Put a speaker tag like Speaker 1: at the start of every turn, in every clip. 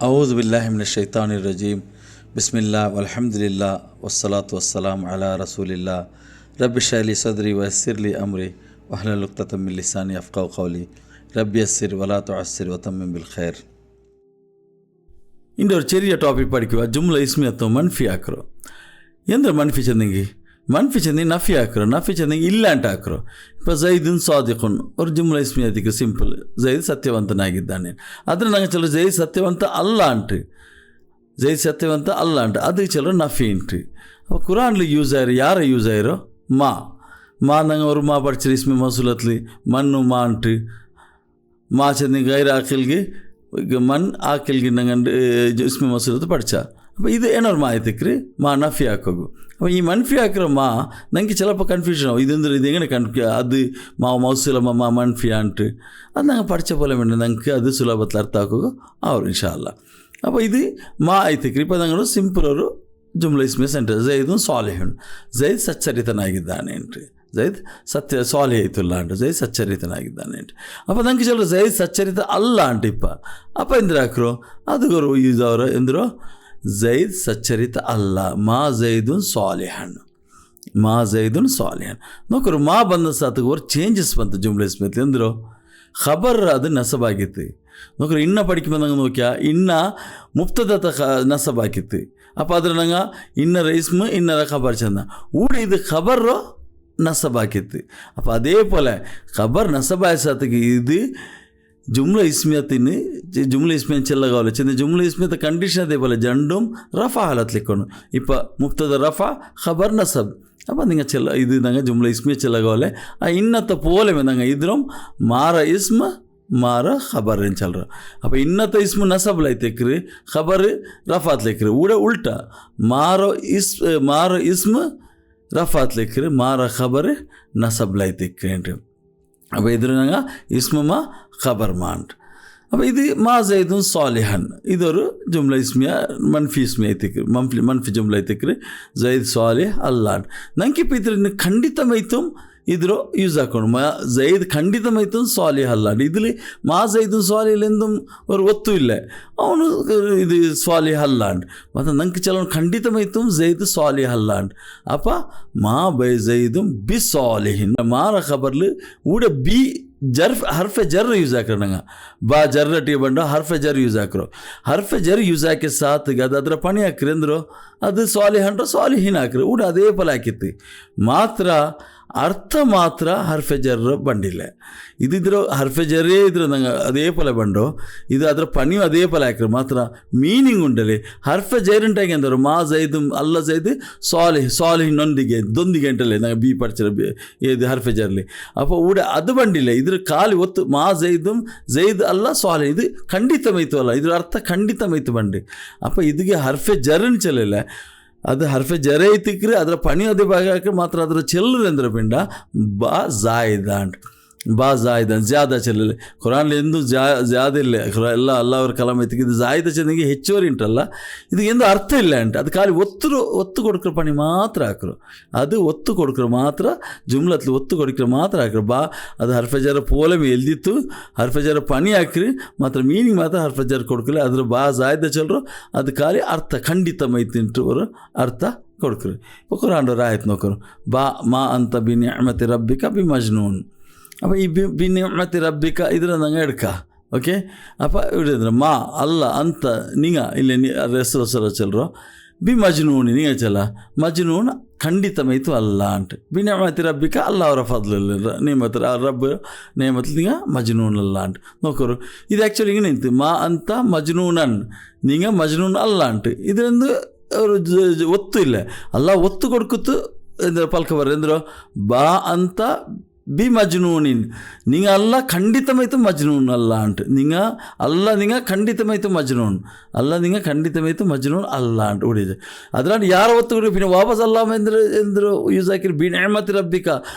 Speaker 1: أعوذ بالله من الشيطان الرجيم بسم الله والحمد لله والصلاة والسلام على رسول الله رب اشرح لي صدري ويسر لي أمري واحلل عقدة من لساني يفقهوا قولي رب يسر ولا تعسر وتمم بالخير. இந்த ஒரு ചെറിയ ಟಾಪಿಕ್ പഠിക്കുക. ಜುಮ್ಲಾ ಇಸ್ಮಿಯತ್ತು ಮನ್ಫಿ ಹಾಕ್ರು. ಎಂದ್ರೆ ಮನ್ಫಿ ಚೆಂದಂಗಿ ಮನ್ಫಿ ಚೆಂದಂಗಿ ನಫಿ ಹಾಕ್ರು. ನಫಿ ಚೆಂದಂಗಿ ಇಲ್ಲ ಅಂತ ಹಾಕ್ರು. இப்போ ಜೈದುನ್ ಸಾದಿಕುನ್ ஒரு ಜುಮ್ಲಾ ಇಸ್ಮಿಯತಿಗೆ ಸಿಂಪಲ್. ಜೈದ್ ಸತ್ಯವಂತನಾಗಿದ್ದಾನೆ. ಆದರೆ ನಂಗೆ ಚಲೋ ಜೈದ್ ಸತ್ಯವಂತ ಅಲ್ಲ ಅಂಟ್ರಿ. ಜೈದ್ ಸತ್ಯವಂತ ಅಲ್ಲ ಅಂಟ ಅದಕ್ಕೆ ಚಲೋ ನಫಿ ಇಂಟ್ರಿ. அப்போ குரானில் யூஸ் ஆயிரு யாரை யூஸ் ஆயிரோ மா நாங்கள் ஒரு மா படிச்சிரு இஸ்மி மசூலத்லி மண்ணு மான்ட்டு மா செந்தி கைர் ஆக்கில்கி ಮನ್ ಆಕಿಲ್ಗೆ ನಂಗಂಡು ಇಸ್ಮಿ ಮಸೂಲತ್ತು ಪಡ್ಚ ಅಪ್ಪ ಇದು ಏನೋರು ಮಾ ಆಯ್ತಕ್ರಿ ಮಾ ನಫಿ ಹಾಕೋಗು. ಅಪ್ಪ ಈ ಮನ್ಫಿ ಹಾಕಿರೋ ಮಾ ನನಗೆ ಚಿಲಪ್ಪ ಕನ್ಫ್ಯೂಷನ್ ಆகும். ಇದಂದ್ರೆ ಇದು ಹೆಂಗೆ ಅದು ಮೌಸೂಲ ಮಾ ಮನ್ಫಿ ಅಂಟು ಅದು ನಂಗೆ ಪಡ್ಚ ಪೋಲೆ ಮೆಂಡು ನಂಗೆ ಅದು ಸುಲಭத்தில் ಅರ್ಥ ಹಾಕೋಗು ಅವ್ರು ಇನ್ಶಾ ಅಲ್ಲ. ಅಪ್ಪ ಇದು ಮಾ ಆಯ್ತಕ್ರಿ ಇಪ್ಪ ನಂಗೆ ಸಿಂಪಲ್ ಅವರು ಜುಮ್ಲಾ ಇಸ್ಮಿ ಸೆಂಟರ್ ಜೈದು ಸಾಲಿಹುನ್ ಜೈದ್ ಸಚ್ಚರಿತನಾಗಿದ್ದಾನೆ ಅಂಟ್ರಿ. ಜೈದ್ ಸತ್ಯ ಸಾಲಿ ಆಯ್ತಲ್ಲ ಅಂಟು ಜೈದ್ ಸಚ್ಚರಿತನಾಗಿದ್ದಾನೆ ಅಂಟು. ಅಪ್ಪ ನಂಗೆ ಚಲೋ ಜೈದ್ ಸಚ್ಚರಿತ ಅಲ್ಲ ಅಂಟಿಪ್ಪ ಅಪ್ಪ ಎಂದ್ರೆ ಹಾಕ್ರು ಅದು ಗರು ಯೂಸ್ ಅವರು ಎಂದರು ಜೈದ್ ಸಚ್ಚರಿತ ಅಲ್ಲ ಮಾ ಜೈದುನ್ ಸಾಲಿಹನ್ ಮಾ ಜೈದುನ್ ಸಾಲಿಹನ್ ನೋಕರು ಮಾ ಬಂದ ಸಾತಿಗೆ ಅವ್ರು ಚೇಂಜಸ್ ಬಂತು ಜುಮ್ಲಾ ಇಸ್ಮಿಯತ್ಲಿ ಎಂದರು ಖಬರ್ ಅದು ನಸಬಾಗಿತ್ತು. ನೋಕ್ರು ಇನ್ನ ಪಡಿಕೆ ಬಂದಂಗೆ ನೋಕ್ಯಾ ಇನ್ನ ಮುಫ್ತದತ ನಸಬಾಕಿತ್ತು. அப்போ அதில் நாங்கள் இன்னர இஸ்மு இன்னர ಖಬರ್ ಚಂದ ಊಡ ಇದು ಖಬರು ನಸಬಾಕಿತ್ತು. அப்போ அதே போல் ಖಬರ್ ನಸಬಾಯಿಸத்துக்கு இது ಜುಮ್ಲಾ ಇಸ್ಮಿಯತ್ತಿನ ಜುಮ್ಲಾ ಇಸ್ಮಿಯನ್ ಚೆಲ್ಲ ಕಾವಲ್ಲ ಚೆಂದ ಜುಮ್ಲಾ ಇಸ್ಮಿಯತ್ತ ಕಂಡೀಷನ್ ಅದೇ പോലെ ಜಂಡುಂ ರಫಾ ಹಾಲತ್ಲಿಕ್ಕೊಂಡು இப்போ ಮುಫ್ತದ ರಫಾ ಖಬರ್ ನಸಬ್ அப்போ நீங்கள் செல்ல இது நாங்கள் ஜும்லா இஸ்மிய செல்ல காவல இன்னத்தை போல நாங்கள் இதுரும் மாற இஸ்ம ಮಾರ ಖಬರ್ ಏನು ಚಲ್ರ. ಅಪ್ಪ ಇನ್ನತ ಇಸ್ಮು ನಸಬ್ಲ ಐತೆಕ್ರಿ ಖಬರ್ ರಫಾತ್ ಲೆಕ್ರಿ ಊಡ ಉಲ್ಟಾ ಮಾರೋ ಇಸ್ಮು ರಫಾತ್ ಲೆಕ್ರಿ ಮಾರ ಖಬರ್ ನಸಬ್ಲ ಐತೆಕ್ರಿ ಏನ್ರಿ. ಅಪ್ಪ ಇದ್ರ ನಂಗೆ ಇಸ್ಮು ಮಾ ಖಬರ್ ಮಾ ಅಂಟ್. அப்போ இது மா ஜைதுன் சாலிஹன் இது ஒரு ஜும்லா இஸ்மியா மன்ஃபி இஸ்மியா ஐத்திக்ரு மன்ஃபி ஜும்லா ஐத்திக்ரு ஜைದ್ ಸಾಲಿಹ್ ಅಲ್ಲಾನ್ ನಂಗೆ ಇಪ್ಪ ಇದ್ರ ಖಂಡಿತಮೈತುಂ ಇದ್ರು ಯೂಸ್ ಹಾಕೊಂಡು ಮಾ ಜೈದ್ ಖಂಡಿತಮೈತು ಸಾಲಿಹ್ ಅಲ್ಲಾಂಡ್ ಇದ್ರಲ್ಲಿ ಮಾ ಜೈದು ಸಾಲಿಹ್ಲೆಂದು ஒரு ಒತ್ತು ಇಲ್ಲ ಅವನು ಇದು ಸಾಲಿಹ್ ಅಲ್ಲಾಂಡ್ ಮತ್ತು ನಂಗೆ ಚಲೋ ಖಂಡಿತಮೈತು ಜೈದ್ ಸಾಲಿಹ್ ಅಲ್ಲಾಂಡ್ ಅಪ್ಪ ಮಾ ಬೈ ಜೈದು ಬಿ ಸಾಲಿಹಿನ್ ಮಾರ ಖಬರ್ಲು ಊಡ ಬಿ ಜರ್ಫ್ ಹರ್ಫೆ ಜರ್ ಯೂಸ್ ಹಾಕ್ರು ನಂಗೆ ಬಾ ಜರ್ರಟಿ ಬಂಡು ಹರ್ಫೆ ಜರ್ ಯೂಸ್ ಹಾಕ್ರು ಹರ್ಫೆ ಜರ್ ಯೂಸ್ ಹಾಕಿ ಸಾತ್ಗೆ ಅದು ಅದರ ಪಣಿ ಹಾಕ್ರಿ ಅಂದರು ಅದು ಸಾಲಿಹ್ ಸಾಲಿಹಿನ್ ಹಾಕ್ರಿ ಊಡ ಅದೇ ಫಲ ಹಾಕಿತ್ತು ಮಾತ್ರ ಅರ್ಥ ಮಾತ್ರ ಹರ್ಫೆ ಜರ್ ಬಂಡಿಲ್ಲ. ಇದಿದ್ರು ಹರ್ಫೆ ಜರೇ ಇದ್ರು ನಂಗೆ ಅದೇ ಫಲ ಬಂಡು ಇದು ಅದರ ಪಣಿಯು ಅದೇ ಫಲ ಹಾಕ್ರು ಮಾತ್ರ ಮೀನಿಂಗ್ ಉಂಡಲ್ಲಿ ಹರ್ಫೆ ಜೈರುಂಟಾಗಿ ಅಂದರು ಮಾ ಜೈದು ಅಲ್ಲ ಜೈದು ಸಾಲಿಹಿನೊಂದಿಗೆ ದೊಂದಿಗೆ ಅಂಟಲ್ಲೇ ನಂಗೆ ಬಿ ಪಡ್ಚರ ಇದು ಹರ್ಫೆ ಜರ್ಲಿ ಅಪ್ಪ ಊಡ ಅದು ಬಂಡಿಲ್ಲ ಇದ್ರ ಖಾಲಿ ಒತ್ತು ಮಾ ಜೈದ್ ಅಲ್ಲ ಸಾಲಿಹ್ ಇದು ಖಂಡಿತ ಮೈತು ಅಲ್ಲ ಇದ್ರ ಅರ್ಥ ಖಂಡಿತ ಮೈತು ಬಂಡಿ ಅಪ್ಪ ಇದಕ್ಕೆ ಹರ್ಫೆ ಜರನ್ ಚಲಿಲ್ಲ ಅದು ಹರ್ಫೆ ಜರೇ ಐತಿಕ್ರಿ ಅದರ ಪಣಿ ಅದೇ ಭಾಗ ಹಾಕಿ ಮಾತ್ರ ಅದರ ಚೆಲ್ಲರು ಅಂದ್ರೆ ಪಿಂಡ ಬಾ ಜಾಯ್ದ ಅಂಟ್ ಬಾ ಜಾಯ್ದ ಜ್ಯಾದ ಚೆಲ್ಲಲಿ ಕುರಾನ್ಲಿ ಎಂದು ಜ್ಯಾದ ಇಲ್ಲ ಎಲ್ಲ ಅವ್ರ ಕಲಾಮ ಐತಿಗೆ ಇದು ಜಾಯ್ದ ಚೆಂದಿಗೆ ಹೆಚ್ಚುವರಿ ಉಂಟಲ್ಲ ಇದು ಎಂದು ಅರ್ಥ ಇಲ್ಲ ಅಂಟ ಅದು ಖಾಲಿ ಒತ್ತು ಕೊಡ್ಕ್ರ ಪಣಿ ಮಾತ್ರ ಹಾಕ್ರು ಅದು ಒತ್ತು ಕೊಡ್ಕ್ರ ಮಾತ್ರ ಜುಮ್ಲತ್ಲಿ ಒತ್ತು ಕೊಡ್ಕ್ರ ಮಾತ್ರ ಹಾಕ್ರು ಬಾ ಅದು ಹರ್ಫೆಜರ ಪೋಲಮಿ ಎಲ್ದಿತ್ತು ಹರ್ಫೆಜರ ಪಣಿ ಹಾಕ್ರಿ ಮಾತ್ರ ಮೀನಿಂಗ್ ಮಾತ್ರ ಹರ್ಫೆಜರ್ ಕೊಡ್ಕಲಿ ಅದ್ರ ಬಾ ಜಾಯ್ದ ಚೆಲ್ಲರು ಅದು ಖಾಲಿ ಅರ್ಥ ಖಂಡಿತ ಮೈತಿಂಟು ಅವರು ಅರ್ಥ ಕೊಡ್ಕ್ರಿ. ಕುರಾನ್ ಆಯ್ತು ನೋಕರು ಬಾ ಮಾ ಅಂತ ಬಿ ನಿಅಮತಿ ರಬ್ಬಿಕ ಬಿ ಮಜ್ನೂನ್. അപ്പോൾ ഈ ബി നിഅമതി റബ്ബിക ഇതിൽ നിങ്ങൾ എടുക്കുക ഓക്കെ. അപ്പോൾ ഇവിടെ മാ ಅಲ್ಲ ಅಂತ ನಿಂಗ ಇಲ್ಲಿ ಹೆಸರು ಚೆಲ್ಲರೋ ಬಿ ಮಜ್ನೂನ್ ನಿಂಗ ಚೆಲ್ಲ ಮಜ್ನೂನ್ ಖಂಡಿತಮೈತು ಅಲ್ಲ ಅಂಟ್ ಬಿ ನಿಅಮತಿ ರಬ್ಬಿಕ ಅಲ್ಲ ಅವರ ಫದ್ಲಿಲ್ಲ ನೇಮತ್ ರಬ್ಬ ನೇಮತ್ ನಿಂಗ ಮಜ್ನೂನ್ ಅಲ್ಲ ಅಂಟ್ ನೋಕರು ಇದು ಆ್ಯಕ್ಚುಲಿ ಹಿಂಗೆ ನಿಂತು ಮಾ ಅಂತ ಮಜ್ನೂನನ್ ನಿಂಗ ಮಜ್ನೂನ್ ಅಲ್ಲ ಅಂಟ್ ಇದರಿಂದ ಅವರು ಒತ್ತು ಇಲ್ಲ ಅಲ್ಲ ಒತ್ತು ಕೊಡ್ಕುತ್ತು ಎಂದ್ರೆ ಪಲ್ಕ ಬರ್ರಿ ಎಂದ್ರು ಬಾ ಅಂತ ಬಿ ಮಜ್ನೂನಿನ್ ನಿಂಗ ಅಲ್ಲ ಖಂಡಿತಮೈತು ಮಜ್ನೂನ್ ಅಲ್ಲ ಅಂಟ್ ನಿಂಗ ಅಲ್ಲ ನಿಂಗ ಖಂಡಿತಮೈತು ಮಜ್ನೂನ್ ಅಲ್ಲ ನಿಂಗ ಖಂಡಿತಮೈತು ಮಜ್ನೂನ್ ಅಲ್ಲ ಅಂಟ್ ಉಡಿದೆ ಅದ್ರಾಂಡ್ ಯಾರು ಒತ್ತು ಕೊಡಿ ಪಿನ ವಾಪಸ್ ಅಲ್ಲಾಮ ಎಂದ್ರು ಯೂಸ್ ಹಾಕಿರಿ ಬಿ ನೇಮತಿ ರಬ್ಬಿಕ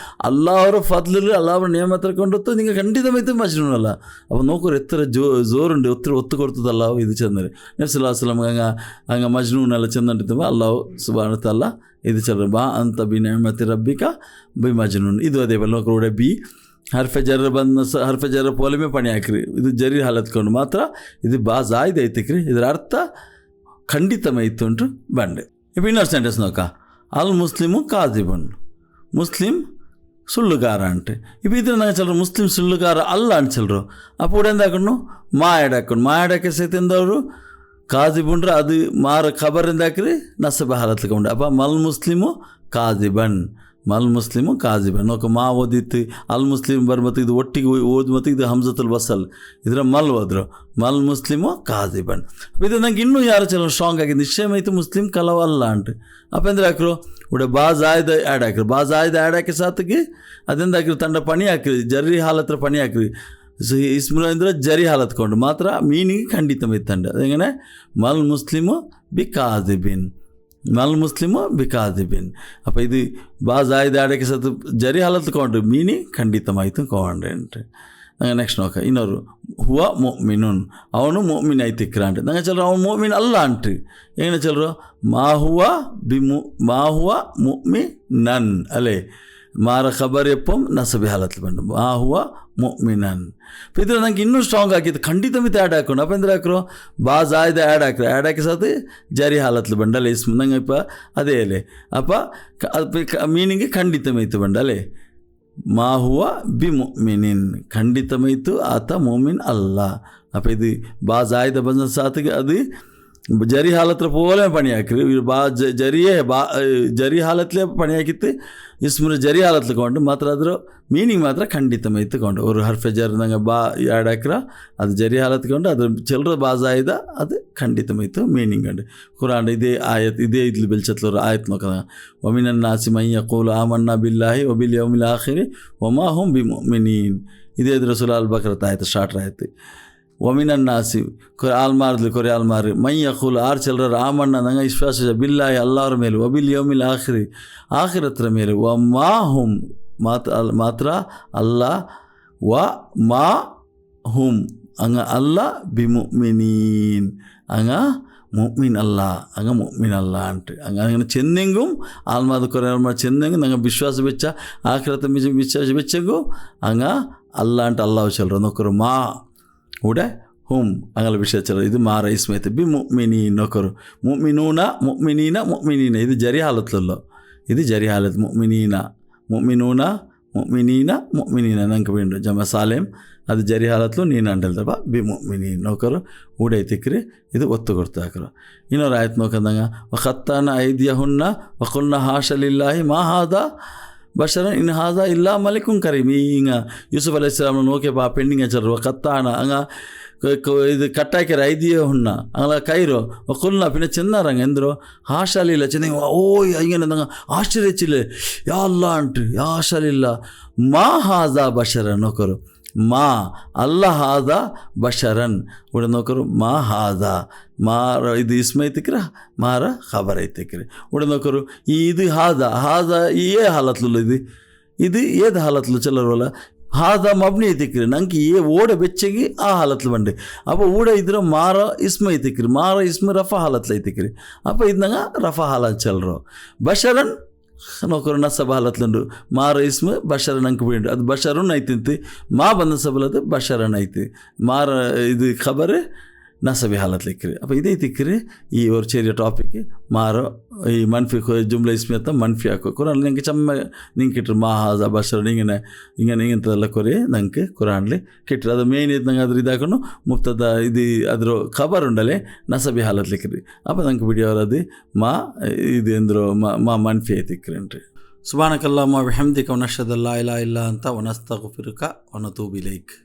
Speaker 1: ಅಲ್ಲ ಅವರ ಫದ್ಲು ಅಲ್ಲ ಅವರ ನೇಮತ್ ಕೊಂಡೊತ್ತು ನಿಂಗ ಖಂಡಿತಮೈತು ಮಜ್ನೂನ್ ಅಲ್ಲ ಅವ ನೋಕರು ಎತ್ತರ ಜೋರುಂಡು ಒತ್ತು ಕೊಡ್ತದಲ್ಲ ಇದು ಚಂದ್ರೆ ನಬ್ಸಲ್ಲಾ ವಸಲ್ಲಂ ಹಂಗೆ ಮಜ್ನೂನ್ ಎಲ್ಲ ಚಂದ ಅಂಟಿದ್ದವ ಅಲ್ಲಾಹು ಸುಬ್ಹಾನಹು ವ ತಆಲಾ ಇದು ಚಲ್ರ ಬಾ ಅಂತ ಬಿ ನೇಮತಿ ರಬ್ಬಿಕ ಬಿ ಮಜ್ನೂನ್ ಇದು ಅದೇ ಬಲ್ಲ ಕೂಡ ಬಿ ಹರ್ಫೆ ಜರ ಬಂದು ಹರ್ಫೆ ಜರ ಪೋಲಿಮೆ ಪಣಿ ಹಾಕ್ರಿ, ಇದು ಜರಿ ಹಾಲತ್ಕೊಂಡು ಮಾತ್ರ ಇದು ಜಾಯ್ದು ಐತಿಕ್ರಿ. ಇದರ ಅರ್ಥ ಖಂಡಿತಮೈತು ಉಂಟು ಬಂಡೆ. ಇಪ್ಪ ಇನ್ನೊಂದು ಸೆಂಟೆನ್ಸ್ ನೋಕ, ಅಲ್ ಮುಸ್ಲಿಮು ಕಾಜಿಬನ್, ಮುಸ್ಲಿಂ ಸುಳ್ಳುಗಾರ ಅಂಟೆ. ಇಪ್ಪ ಇದ್ರೆ ನಂಗೆ ಚಲ್ರು ಮುಸ್ಲಿಂ ಸುಳ್ಳುಗಾರ ಅಲ್ಲ ಅಂತ ಚಲ್ರು. ಅಪ್ಪ ಉಡೆಂದು ಹಾಕೊಂಡು ಮಾ ಎಡಾಕೆ ಸೈತಿಂದವರು ಕಾಜಿಬುಂಡ್ರೆ ಅದು ಮಾರ ಖಬರಿಂದ ಹಾಕ್ರಿ ನಸಬ ಹಾಲತ್ಕೊಂಡು. ಅಪ್ಪ ಮಲ್ ಮುಸ್ಲಿಮು ಕಾಜಿಬನ್, ಮಲ್ ಮುಸ್ಲಿಮು ಕಾಜಿಬನ್. ನೋಕ ಮಾ ಓದಿತ್ತು ಅಲ್ ಮುಸ್ಲಿಮ್ ಬರ್ಮತ್ತು ಇದು ಒಟ್ಟಿಗೆ ಓದ್ ಮತ್ತು ಇದು ಹಮ್ಜತುಲ್ ಬಸಲ್ ಇದರ ಮಲ್ ಓದ್ರು ಮಲ್ ಮುಸ್ಲಿಮು ಕಾಜಿಬನ್. ಇದು ನಂಗೆ ಇನ್ನೂ ಯಾರು ಚಲೋ ಸ್ಟ್ರಾಂಗ್ ಆಗಿದೆ ನಿಶ್ಚಯಮೈತು ಮುಸ್ಲಿಂ ಕಲವಲ್ಲ ಅಂಟು. ಅಪ್ಪ ಅಂದ್ರೆ ಹಾಕ್ರು ಉಡೆ ಬಾಜಾಯ್ದ ಆ್ಯಡ್ ಹಾಕ್ರಿ, ಬಾಜಾಯ್ದ ಆ್ಯಡ್ ಹಾಕಿ ಸಾತಿಗೆ ಅದರಿಂದ ಹಾಕಿರಿ ತಂಡ ಪಣಿ ಹಾಕಿರಿ, ಜರಿ ಹಾಲತ್ರ ಪಣಿ ಹಾಕಿರಿ. ಇಸ್ಮುಲ ಅಂದರೆ ಜರಿ ಹಾಲತ್ಕೊಂಡು ಮಾತ್ರ ಮೀನಿಗೆ ಖಂಡಿತಮೈತಂಡ. ಅದೇಗನೆ ಮಲ್ ಮುಸ್ಲಿಮು ಬಿ ಕಾಜಿಬಿನ್, ಮಲ್ ಮುಸ್ಲಿಮು ಬಿ ಕಾಜಿಬಿನ್. ಅಪ್ಪ ಇದು ಬಾಜಾಯ್ದ ಆಡಕ್ಕೆ ಸತ್ತು ಜರಿ ಹಾಲತ್ಕೊಂಡ್ರಿ ಮೀನಿ ಖಂಡಿತಮಾಯ್ತು ಕೊಂಡ್ರೆ ಅಂಟ್ರಿ. ನಂಗೆ ನೆಕ್ಸ್ಟ್ ನೋಕ ಇನ್ನೊರು ಹುವ ಮೊಮಿನುನ್, ಅವನು ಮೊಮಿನ್ ಐತಿಕ್ರ ಅಂಟ್ರಿ. ನಂಗೆ ಚಲ್ರು ಅವನು ಮೊಮಿನ್ ಅಲ್ಲ ಅಂಟ್ರಿ. ಏನು ಚಲ್ರು ಮಾ ಹುವ ಮೊಮಿ ನನ್ ಅಲೆ ಮಾರ ಖಬರ್ ಎಪ್ಪಂ ನಸಬಿ ಹಾಲತ್ಲು ಬಂಡು ಮಾ ಹುವ ಮೊಮಿನನ್. ಇದ್ರೆ ನಂಗೆ ಇನ್ನೂ ಸ್ಟ್ರಾಂಗ್ ಆಗಿತ್ತು ಖಂಡಿತ ಮಿತ ಆ್ಯಡ್ ಹಾಕೊಂಡು. ಅಪ್ಪ ಅಂದ್ರೆ ಹಾಕ್ರು ಬಾಜಾಯ್ದ ಆ್ಯಡ್ ಹಾಕಿ ಸಾತು ಜರಿ ಹಾಲತ್ಲು ಬಂಡಲೆ ಇಸ್ಮು ನಂಗೆ ಇಪ್ಪ ಅದೇ ಅಲೆ ಅಪ್ಪ ಮೀನಿಂಗ್ ಖಂಡಿತಮೈತು ಬಂಡಲೆ ಮಾ ಹುವ ಬಿ ಮೊಮಿನಿನ್, ಖಂಡಿತಮೈತು ಆತ ಮೊಮಿನ್ ಅಲ್ಲ. ಅಪ್ಪ ಇದು ಬಾಜಾಯ್ದ ಬಂದ ಸಾತಿಗೆ ಅದು ಜರಿ ಹಾಲತ್ರ ಪೋಲೆ ಪಣಿ ಹಾಕ್ರಿ. ಜರಿ ಹಾಲತ್ಲೇ ಪಣಿ ಹಾಕಿತ್ತು ಇಸ್ಮುರ ಜರಿ ಹಾಲತ್ಕೊಂಡು ಮಾತ್ರ ಅದ್ರ ಮೀನಿಂಗ್ ಮಾತ್ರ ಖಂಡಿತಮೈತುಕೊಂಡು. ಅವರು ಹರ್ಫೆ ಜರ್ ನಂಗೆ ಆ್ಯಡ್ ಹಾಕ್ರ ಅದು ಜರಿ ಹಾಲತ್ಕೊಂಡು ಅದ್ರ ಚೆಲ್ರ ಬಾಜಾಯ್ದ ಅದು ಖಂಡಿತಮೈತು ಮೀನಿಂಗ್ ಅಂಡು. ಕುರಾನ್ ಇದೇ ಆಯತ್ ಇದೇ ಇದ್ಲು ಬೆಲ್ಚತ್ಲರು ಆಯತ್ ನೋಕ ಒಮಿನನ್ ನಾಸಿ ಮೈ ಯಕೂಲು ಆಮನ್ನ ಬಿಲ್ಲಾಹಿ ಒಬಿಲ್ ಯೌಮಿಲ್ ಆಖಿರಿ ಒಮಾ ಹುಂ ಬಿ ಮೊಮಿನೀನ್. ಇದೇ ರಸೂಲ್ ಅಲ್ ಬಕ್ರತ್ ಆಯ್ತು ಸ್ಟಾರ್ಟರ್ ಆಯ್ತು. ಒಮಿನನ್ ನಾಸಿ ಆಲ್ಮಾರ್ಲಿ ಕೊರೆ ಆಲ್ಮಾರಿ ಮೈ ಯಕೂಲ್ ಆರು ಚೆಲ್ರ ಆಮಣ್ಣ ನಂಗೆ ವಿಶ್ವಾಸ ಬಿಲ್ಲಾಯಿ ಅಲ್ಲಾರ ಮೇಲೆ ಒಬಿಲ್ ಯೋಮಿಲ್ ಆಖಿರಿ ಆಖಿರತ್ರ ಮೇಲೆ ಮಾ ಹುಂ ಮಾತ್ರ ಅಲ್ಲ ಮಾ ಹುಂ ಅಂಗ ಅಲ್ಲ ಬಿ ಮೊಮಿನೀನ್ ಅಂಗ ಮೊಮಿನ್ ಅಲ್ಲ ಅಂಗ ಮೊಮಿನ್ ಅಲ್ಲ ಅಂಟ್ರಿ. അങ്ങനെ ചെന്നെങ്കും ആൽമാത് കുറേ ആൽമാർ ചെന്നെങ്കും ഞങ്ങൾ വിശ്വാസ വെച്ച ആഖിറത്തെ വിശ്വാസ വെച്ചെങ്കും അങ്ങ അല്ല ಅಂಟ ಅಲ್ಲಾಹು ಚೆಲ್ರು ನೊಕ್ಕರು ಮಾ ಉಡೆ ಹುಂ ಅಂಗಲ ವಿಷಯ ಚಲ ಇದು ಮಾರ ಇಸ್ಮೈತೆ ಬಿ ಮೊಮಿನೀನ್ ನೊಕ್ಕರು ಮೊಮಿನೂನ ಮೊಮಿನೀನ ಇದು ಜರಿ ಹಾಲತ್ಲಲ್ಲೋ, ಇದು ಜರಿ ಹಾಲತ್ ಮೊಮಿನೂನ ಮೊಮಿನೀನ ನಂಗೆ ಬಿಂಡು ಜಮ ಸಾಲೇಮ್ ಅದು ಜರಿ ಹಾಲತ್ಲು ನೀನು ಅಂಟಲ್ದಪ್ಪ ಬಿ ಮೊಮಿನೀನ್ ನೌಕರು ಊಡೈತಿಕ್ರಿ ಇದು ಒತ್ತು ಕೊಡ್ತು ಹಾಕರು. ಇನ್ನೊರು ಆಯ್ತು ನೋಕಂದಂಗ ವಖತ್ತಾನ ಐದಿಯಹುನ್ನ ವಕುಲ್ನ ಹಾಶಲಿಲ್ಲಾಹಿ ಮಾ ಹಾದ ಬಶರ ಇನ್ ಹಾದ ಇಲ್ಲ ಮಲಿಕುಂ ಕರೀಮ್. ಹಿಂಗೆ ಯೂಸುಫ್ ಅಲೈಹಿಸ್ಸಲಾಮ್ ನೋಕೆ ಬಾ ಪೆಂಡಿಂಗ್ ಹಚ್ಚರು ಕತ್ತಾಣ ಹಂಗೆ ಇದು ಕಟ್ಟಾಕ್ಯಾರ ಐದಿಯ ಹುಣ್ಣ ಹಂಗಲ್ಲ ಕೈರು ಕುಲ್ನ ಪಿನ್ನ ಚೆನ್ನಾರಂಗೆ ಎಂದರು ಹಾಶಾಲಿಲ್ಲ ಚೆನ್ನ ಓಯ್ ಹಿಂಗೆ ನಂಗೆ ಆಶ್ಚರ್ಯ ಚಿಲ್ಲ ಯಾ ಅಲ್ಲ ಅಂಟ್ರಿ ಯಾ ಹಾಶಾಲಿಲ್ಲ ಮಾ ಹಾದ ಬಶರ ನೋಕರು ಮಾ ಅಲ್ಲ ಹಾದ ಬಶರನ್ ಉಡ ನೋಕರು ಮಾ ಹಾದ ಮಾರ ಇದು ಇಸ್ಮೈತಿಕ್ರ ಮಾರ ಖಬರ್ ಐತಿಕ್ರಿ ಉಡ ನೋಕರು ಇದು ಹಾದ ಏ ಹಾಲತ್ಲು ಇದು ಏದು ಹಾಲತ್ಲು ಚಲರವಲ್ಲ ಹಾದ ಮಬ್ನಿ ಐತಿಕ್ರಿ ನಂಗೆ ಓಡ ಬೆಚ್ಚಗಿ ಆ ಹಾಲತ್ಲು ಬಂಡೆ ಅಪ್ಪ ಊಡ ಇದ್ರೆ ಮಾರ ಇಸ್ಮ ಐತಿಕ್ರಿ ಮಾರ ಇಸ್ಮ ರಫಾ ಹಾಲತ್ಲ ಐತಿಕ್ರಿ ಅಪ್ಪ ಇದ್ನಂಗ ರಫಾ ಹಾಲತ್ ಚಲ್ರು ಬಶರನ್ ನೋಕರು ನಸಬ ಹಾಲತ್ಲಂಡು ಮಾರ ಇಸ್ಮ ಬಶರನ್ ಅಂಕ ಬಿಂಡು ಅದು ಬಶರನ್ ಐತಿಂತು ಮಾ ಬಂದ ಸಬಲದು ಬಶರನ್ ಐತಿ ಮಾರ ಇದು ಖಬರ್ ನಸಬಿ ಹಾಲತ್ಲಿಕ್ರಿ ಅಪ್ಪ ಇದೇ ತಿಕ್ಕ್ರಿ ಈ ஒரு ചെറിയ ಟಾಪಿಕ್ ಮಾರೋ ಈ ಮನ್ಫಿ ಜುಮ್ಲ ಇಸ್ಮಿ ಅಂತ ಮನ್ಫಿ ಹಾಕೋ ಕುರಾನ್ ನಂಗೆ ಚಮ್ಮ ನಿಂಗೆ ಕಿಟ್ರು ಮಾ ಹಾಜ ಬಶರ್ ಹಿಂಗಂತೆಲ್ಲ ಕೊರಿ ನಂಗೆ ಕುರಾನ್ಲಿ ಕಿಟ್ರು ಅದು ಮೇನ್ ಇದು ನಂಗೆ ಅದ್ರ ಇದಾಕೊಂಡು ಮುಕ್ತದ ಇದು ಅದ್ರ ಖಬರ್ ಉಂಡಲೆ ನಸಬಿ ಹಾಲತ್ಲಿಕ್ರಿ ಅಪ್ಪ ನಂಗೆ ಬಿಡಿಯೋರದು ಮಾ ಇದು ಎಂದ್ರು ಮಾ ಮನ್ಫಿ ಐತಿಕ್ರಿ ಅಂಟ್ರಿ. ಸುಬ್ಹಾನಕಲ್ಲಾಹುಮ್ಮ ಬಿಹಮ್ದಿಕ ವನಶ್ಹದು ಅಲ್ಲಾ ಇಲಾಹಾ ಇಲ್ಲಾ ಅಂತ ವನಸ್ತಗ್ಫಿರುಕ ವನತೂಬು ಇಲೈಕ್.